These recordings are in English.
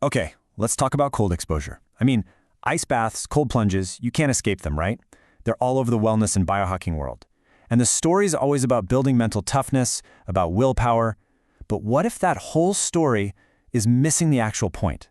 Okay, let's talk about cold exposure. Ice baths, cold plunges, you can't escape them, right? They're all over the wellness and biohacking world. And the story's always about building mental toughness, about willpower. But what if that whole story is missing the actual point?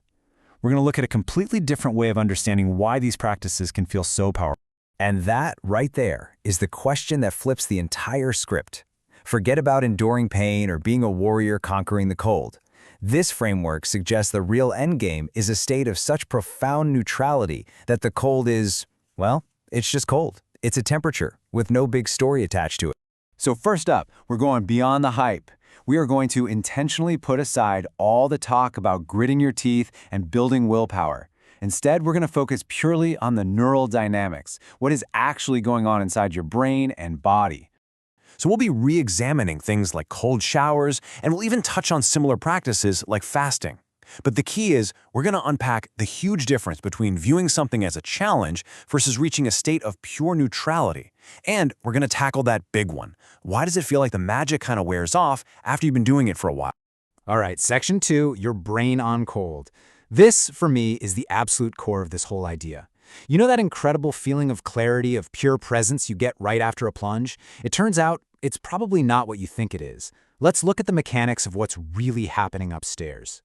We're going to look at a completely different way of understanding why these practices can feel so powerful. And that, right there, is the question that flips the entire script. Forget about enduring pain or being a warrior conquering the cold. This framework suggests the real endgame is a state of such profound neutrality that the cold is, well, it's just cold. It's a temperature with no big story attached to it. So first up, we're going beyond the hype. We are going to intentionally put aside all the talk about gritting your teeth and building willpower. Instead, we're going to focus purely on the neural dynamics, what is actually going on inside your brain and body. So we'll be re-examining things like cold showers, and we'll even touch on similar practices like fasting. But the key is, we're going to unpack the huge difference between viewing something as a challenge versus reaching a state of pure neutrality. And we're going to tackle that big one. Why does it feel like the magic kind of wears off after you've been doing it for a while? All right, section 2, your brain on cold. This, for me, is the absolute core of this whole idea. You know that incredible feeling of clarity, of pure presence you get right after a plunge? It turns out it's probably not what you think it is. Let's look at the mechanics of what's really happening upstairs.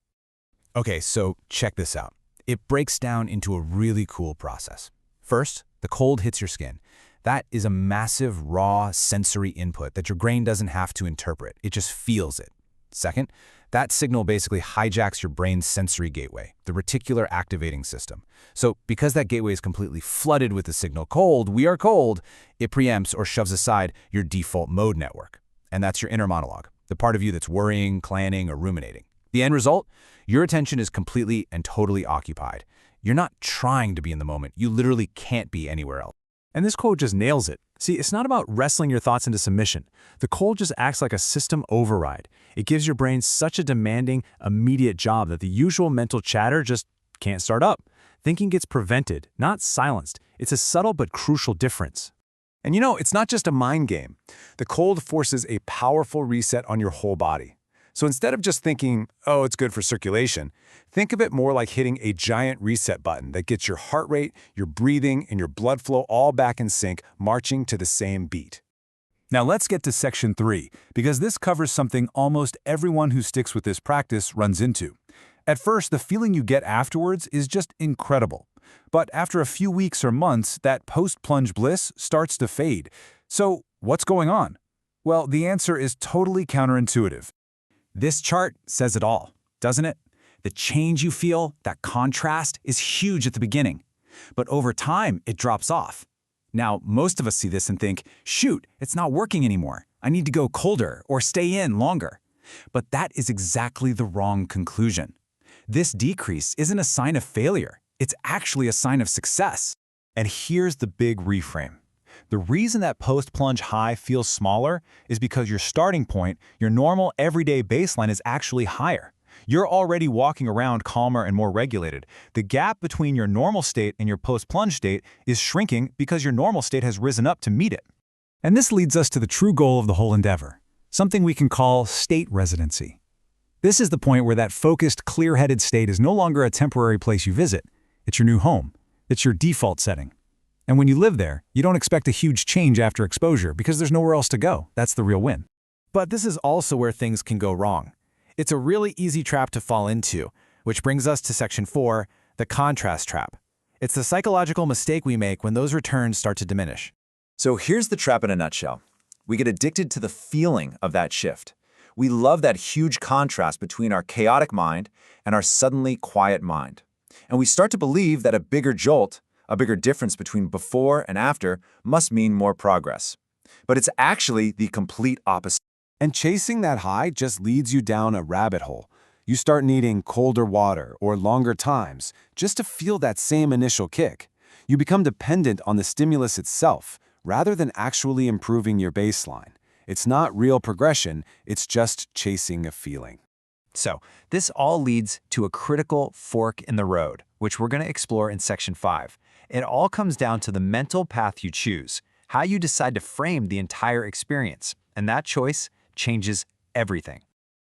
Okay, so check this out. It breaks down into a really cool process. First, the cold hits your skin. That is a massive, raw, sensory input that your brain doesn't have to interpret. It just feels it. Second, that signal basically hijacks your brain's sensory gateway, the reticular activating system. So because that gateway is completely flooded with the signal cold, we are cold, it preempts or shoves aside your default mode network. And that's your inner monologue, the part of you that's worrying, planning, or ruminating. The end result? Your attention is completely and totally occupied. You're not trying to be in the moment. You literally can't be anywhere else. And this quote just nails it. See, it's not about wrestling your thoughts into submission. The cold just acts like a system override. It gives your brain such a demanding, immediate job that the usual mental chatter just can't start up. Thinking gets prevented, not silenced. It's a subtle but crucial difference. And it's not just a mind game. The cold forces a powerful reset on your whole body. So instead of just thinking, oh, it's good for circulation, think of it more like hitting a giant reset button that gets your heart rate, your breathing, and your blood flow all back in sync, marching to the same beat. Now let's get to section 3, because this covers something almost everyone who sticks with this practice runs into. At first, the feeling you get afterwards is just incredible. But after a few weeks or months, that post-plunge bliss starts to fade. So what's going on? Well, the answer is totally counterintuitive. This chart says it all, doesn't it? The change you feel, that contrast, is huge at the beginning. But over time, it drops off. Now, most of us see this and think, shoot, it's not working anymore. I need to go colder or stay in longer. But that is exactly the wrong conclusion. This decrease isn't a sign of failure. It's actually a sign of success. And here's the big reframe. The reason that post-plunge high feels smaller is because your starting point, your normal everyday baseline, is actually higher. You're already walking around calmer and more regulated. The gap between your normal state and your post-plunge state is shrinking because your normal state has risen up to meet it. And this leads us to the true goal of the whole endeavor, something we can call state residency. This is the point where that focused, clear-headed state is no longer a temporary place you visit. It's your new home. It's your default setting. And when you live there, you don't expect a huge change after exposure because there's nowhere else to go. That's the real win. But this is also where things can go wrong. It's a really easy trap to fall into, which brings us to section 4, the contrast trap. It's the psychological mistake we make when those returns start to diminish. So here's the trap in a nutshell. We get addicted to the feeling of that shift. We love that huge contrast between our chaotic mind and our suddenly quiet mind. And we start to believe that a bigger jolt, a bigger difference between before and after, must mean more progress. But it's actually the complete opposite. And chasing that high just leads you down a rabbit hole. You start needing colder water or longer times just to feel that same initial kick. You become dependent on the stimulus itself rather than actually improving your baseline. It's not real progression, it's just chasing a feeling. So, this all leads to a critical fork in the road, which we're going to explore in section 5. It all comes down to the mental path you choose, how you decide to frame the entire experience, and that choice changes everything.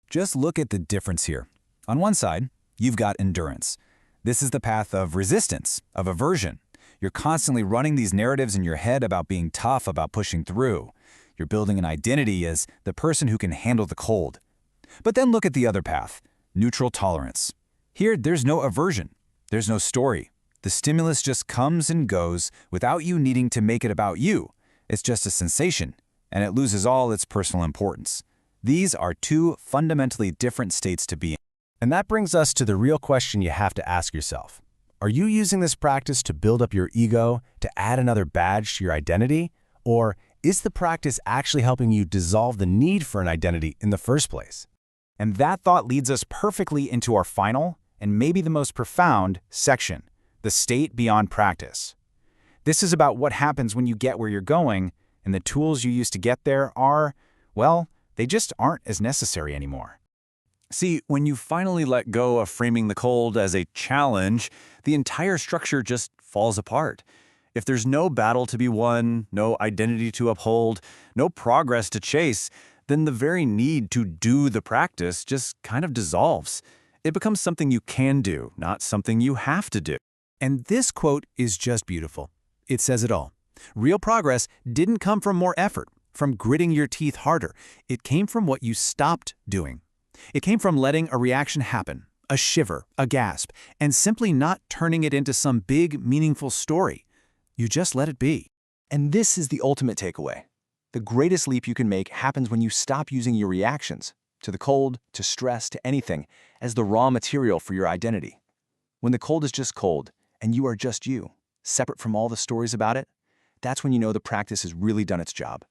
Just look at the difference here. On one side, You've got endurance. This is the path of resistance, of aversion. You're constantly running these narratives in your head about being tough, about pushing through. You're building an identity as the person who can handle the cold. But then look at the other path, neutral tolerance. Here, there's no aversion. There's no story. The stimulus just comes and goes without you needing to make it about you. It's just a sensation, and it loses all its personal importance. These are two fundamentally different states to be in. And that brings us to the real question you have to ask yourself. Are you using this practice to build up your ego, to add another badge to your identity? Or is the practice actually helping you dissolve the need for an identity in the first place? And that thought leads us perfectly into our final, and maybe the most profound, section, the state beyond practice. This is about what happens when you get where you're going, and the tools you use to get there are, well, they just aren't as necessary anymore. See, when you finally let go of framing the cold as a challenge, the entire structure just falls apart. If there's no battle to be won, no identity to uphold, no progress to chase, then the very need to do the practice just kind of dissolves. It becomes something you can do, not something you have to do. And this quote is just beautiful. It says it all. Real progress didn't come from more effort, from gritting your teeth harder. It came from what you stopped doing. It came from letting a reaction happen, a shiver, a gasp, and simply not turning it into some big, meaningful story. You just let it be. And this is the ultimate takeaway. The greatest leap you can make happens when you stop using your reactions, to the cold, to stress, to anything, as the raw material for your identity. When the cold is just cold, and you are just you, separate from all the stories about it, that's when you know the practice has really done its job.